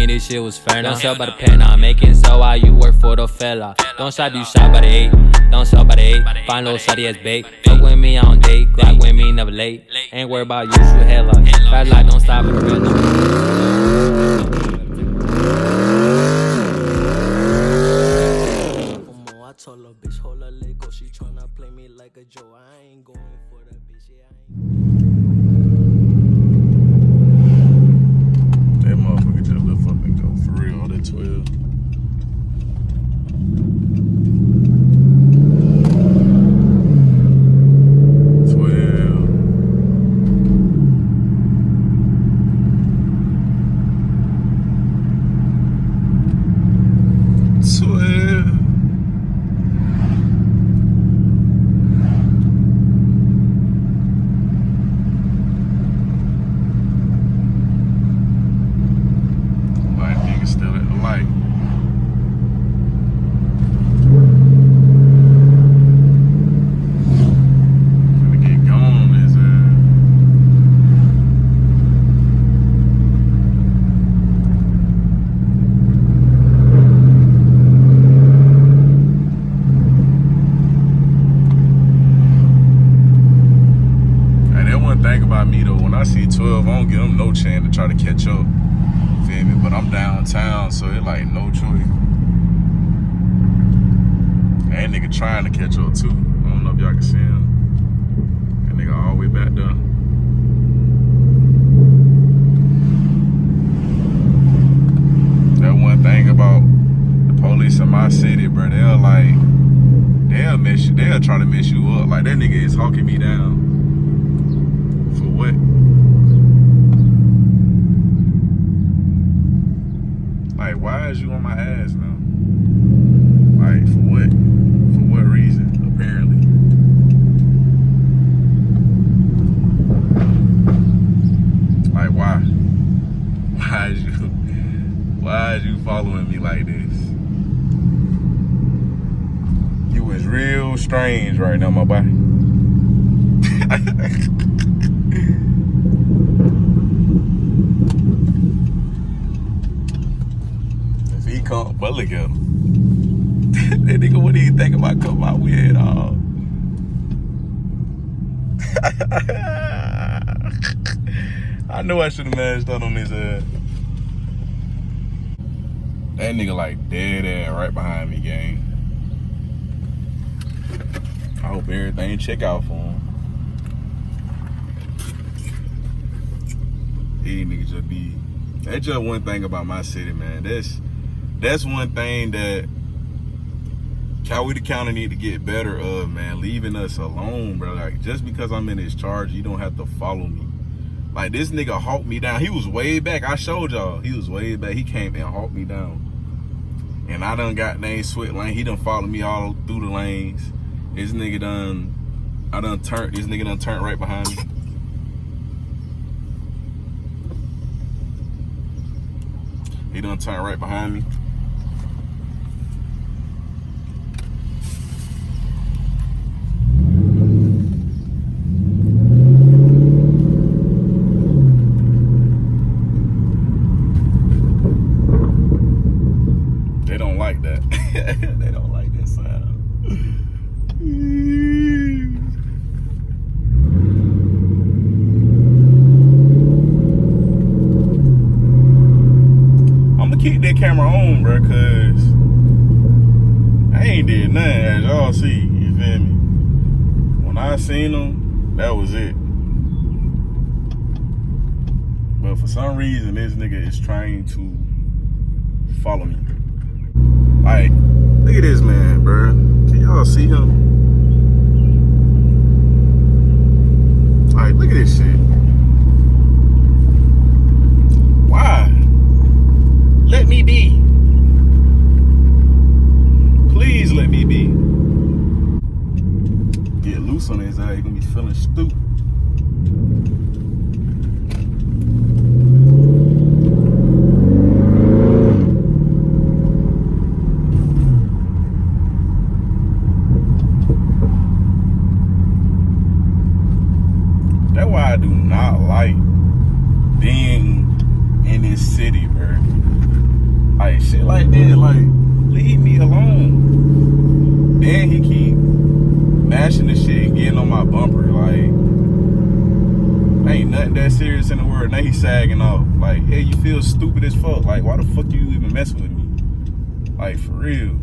This shit was fair, don't sell by the pen, I'm making so while you work for the fella. Don't stop, you shot by the 8, don't sell by the 8. Find little shawty as bait, fuck with me, I don't date. Glock with me, never late. Ain't worried about you, shoot headlocks. Fast light, don't stop at the red light. I told her bitch, hold her leg, go, she tryna play me like a Joe. I ain't going for that bitch, yeah, I ain't. That motherfucker just lift up and go for real on that 12. See 12, I don't give them no chance to try to catch up. Feel me? But I'm downtown, so it like no choice. That nigga trying to catch up too. I don't know if y'all can see him. That nigga all the way back there. That one thing about the police in my city, bro, they'll try to mess you up. Like that nigga is hawking me down. For what? Like, why is you on my ass now? Like, for what? For what reason, apparently? Like, why? Why is you following me like this? You is real strange right now, my boy. But look at him. That nigga wouldn't even think about coming out with at all. I knew I should have mashed out on his ass. That nigga like dead ass right behind me, gang. I hope everything check out for him. These niggas just be. That's just one thing about my city, man. That's one thing that Coweta County need to get better of, man. Leaving us alone, bro. Like, just because I'm in his charge, you don't have to follow me. Like, this nigga hawked me down. He was way back. I showed y'all. He was way back. He came and hawked me down. And I done got named Sweat Lane. He done followed me all through the lanes. This nigga done turned right behind me. He done turned right behind me. They don't like that. They don't like that sound. Keep that camera on, bro, cause I ain't did nothing, as y'all see, you feel me? When I seen him, that was it. But for some reason, this nigga is trying to follow me. Like, look at this man, bro. Can y'all see him? Like, look at this shit. Why? Let me be. my bumper. Like, ain't nothing that serious in the world. Now he's sagging off. Like, hey, you feel stupid as fuck. Like, why the fuck you even messing with me? Like, for real.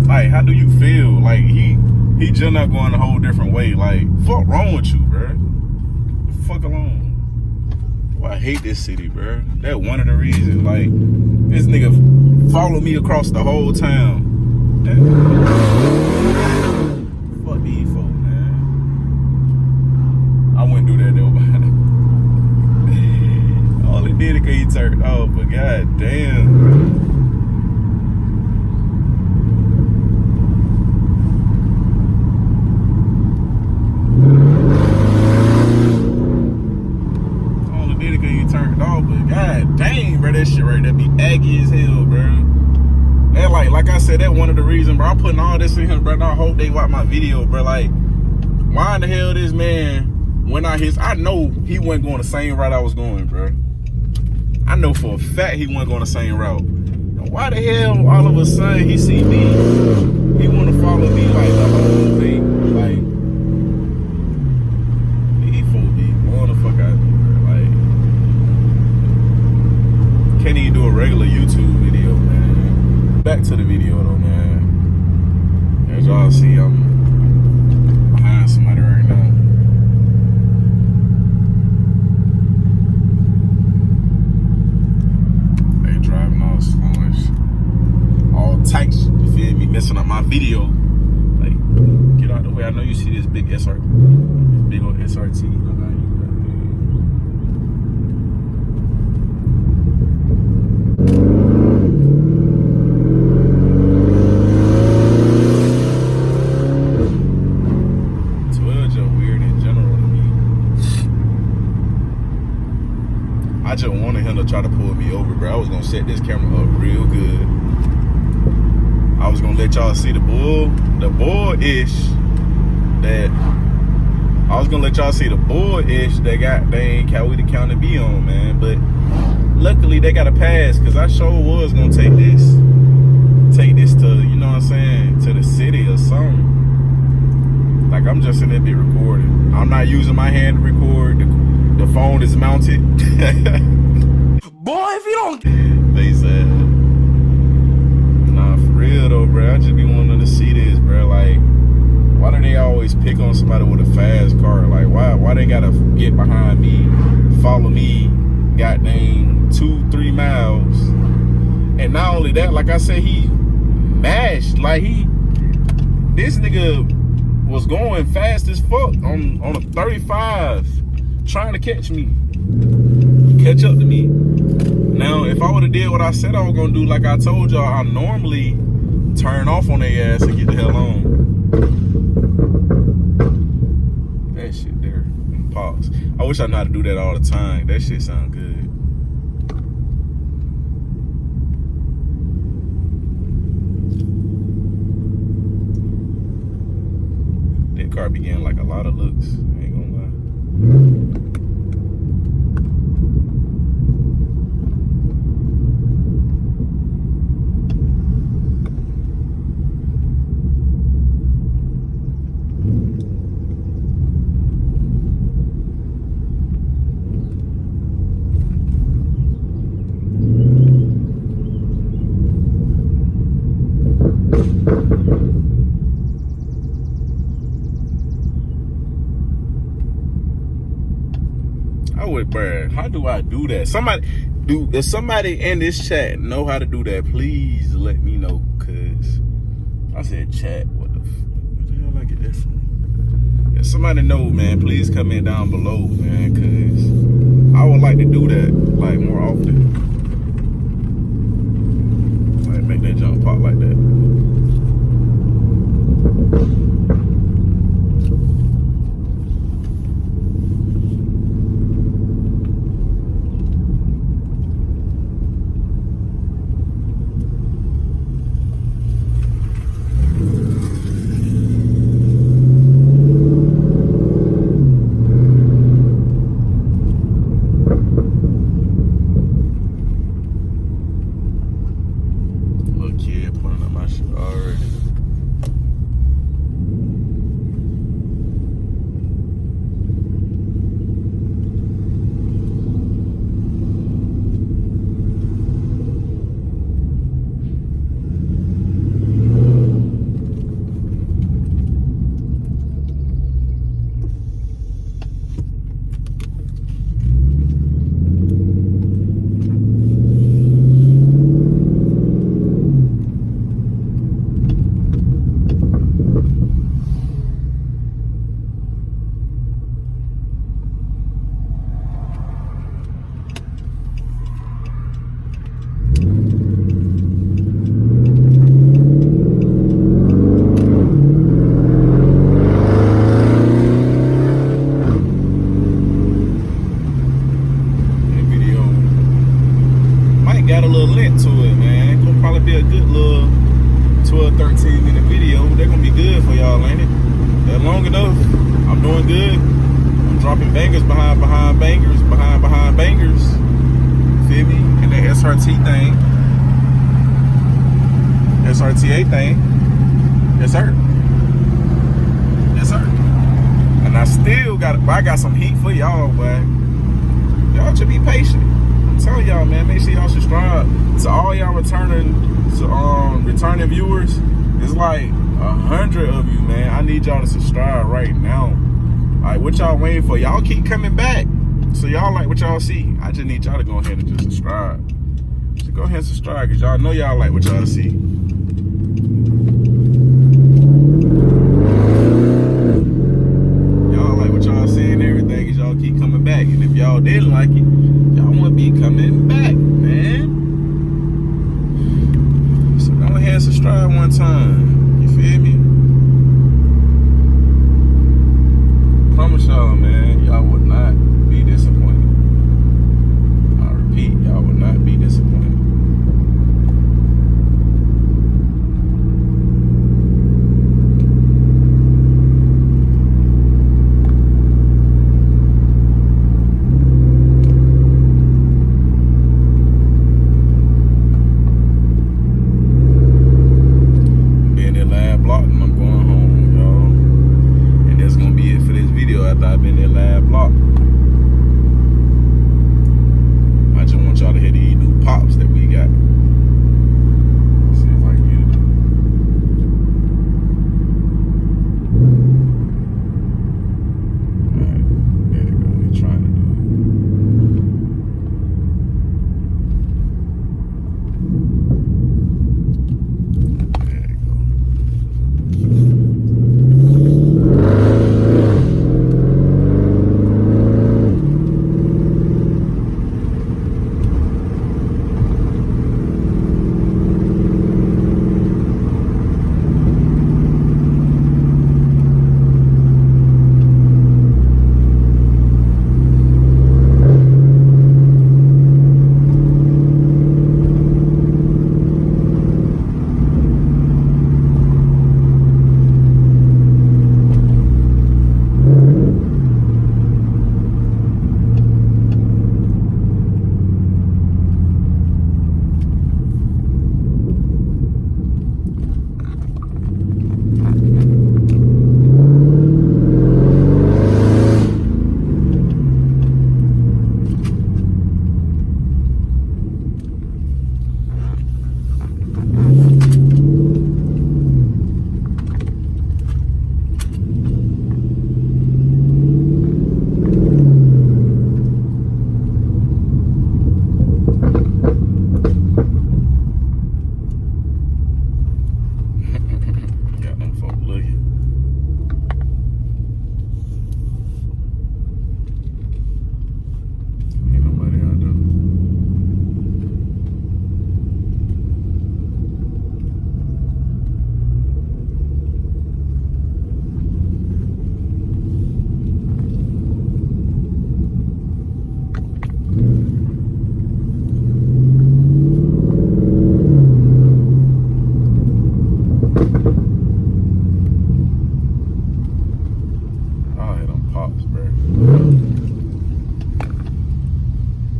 Like, how do you feel? Like, he just not going a whole different way. Like, fuck wrong with you, bro? Fuck alone. Well, I hate this city, bro. That's one of the reasons. Like, this nigga followed me across the whole town. Fuck these folks, man. I wouldn't do that though. All it did is he turned off, but god damn. God dang, bro, that shit right there be aggy as hell, bro. That like I said, that one of the reasons, bro. I'm putting all this in here, bro. I hope they watch my video, bro. Like, why in the hell this man went out his? I know he wasn't going the same route I was going, bro. I know for a fact he wasn't going the same route. Why the hell all of a sudden he see me? He want to follow me like the whole thing, like he folks be blowing the fuck out of me, bro. Like. Can't even do a regular YouTube video, man. Back to the video though, man. As y'all see, I'm behind somebody right now. They driving all slow, all tight. You feel me? Messing up my video. Like, get out the way. I know you see this big big old SRT. I just wanted him to try to pull me over, bro. I was gonna set this camera up real good. I was gonna let y'all see the bull-ish that I was gonna let y'all see the bull-ish that got dang Coweta County be on, man. But luckily they got a pass, cause I sure was gonna take this to, you know what I'm saying, to the city or something. Like, I'm just in that bit recording. I'm not using my hand to record. The phone is mounted. Boy, if you don't. They said, nah, for real though, bro. I just be wanting to see this, bro. Like, why do they always pick on somebody with a fast car? Like, why they gotta get behind me, follow me, goddamn 2-3 miles? And not only that, like I said, he mashed. Like, this nigga was going fast as fuck on a 35. Trying to catch up to me. Now, if I would have did what I said I was gonna do, like I told y'all, I normally turn off on their ass and get the hell on. That shit there, pause. I wish I knew how to do that all the time. That shit sound good. That car be getting like a lot of looks. I ain't gonna lie. Bruh, how do I do that? If somebody in this chat know how to do that, please let me know. Cause I said chat. What the hell I get that from? If somebody know, man, please comment down below, man. Cause I would like to do that like more often. Like, make that jump pop like that. y'all, ain't it? That long enough. I'm doing good. I'm dropping bangers behind bangers, behind bangers. Feel me? And the SRT thing. SRT8 thing. Yes, sir. Yes, sir. And I got some heat for y'all, boy. Y'all should be patient. I'm telling y'all, man, make sure y'all subscribe. To all y'all returning viewers, it's like 100 of you, man. I need y'all to subscribe right now. Like, what y'all waiting for? Y'all keep coming back. So y'all like what y'all see. I just need y'all to go ahead and just subscribe. Just go ahead and subscribe, because y'all know y'all like what y'all see. Y'all like what y'all see and everything, because y'all keep coming back. And if y'all didn't like it, y'all want to be coming back, man. So go ahead and subscribe one time. You feel me? Promise y'all, man, y'all would not be disappointed. I repeat, y'all would not be disappointed. Being in lab block and I'm going home, y'all. And that's gonna be it for this video after I've been in lab block. I just want y'all to hear these new pops that we got. Let's see if I can get it. Alright, there you go. We're trying to do it. There you go. Got them folk looking. Ain't nobody out there. Oh, hit them pops, bro.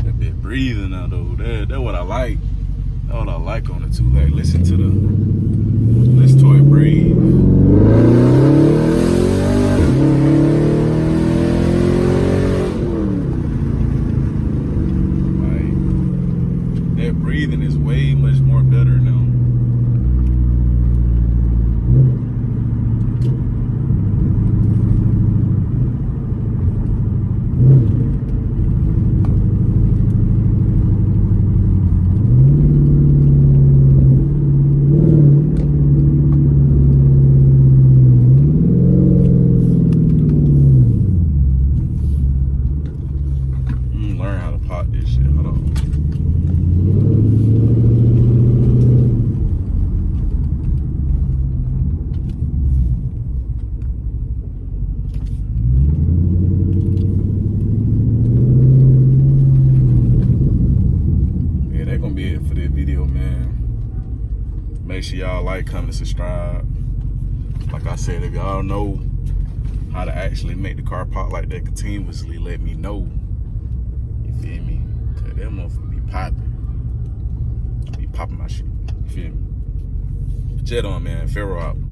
That bit breathing out though. That's what I like. That's what I like on it too. Like, listen to it breathe. Like, that breathing is way much more better now. Learn how to pop this shit. Hold on. Yeah, that's gonna be it for this video, man. Make sure y'all like, comment, and subscribe. Like I I said, if y'all know how to actually make the car pop like that continuously, let me know. You feel me? Cause them motherfuckers be popping. I be popping my shit. You feel me? Jet on, man. Ferro out.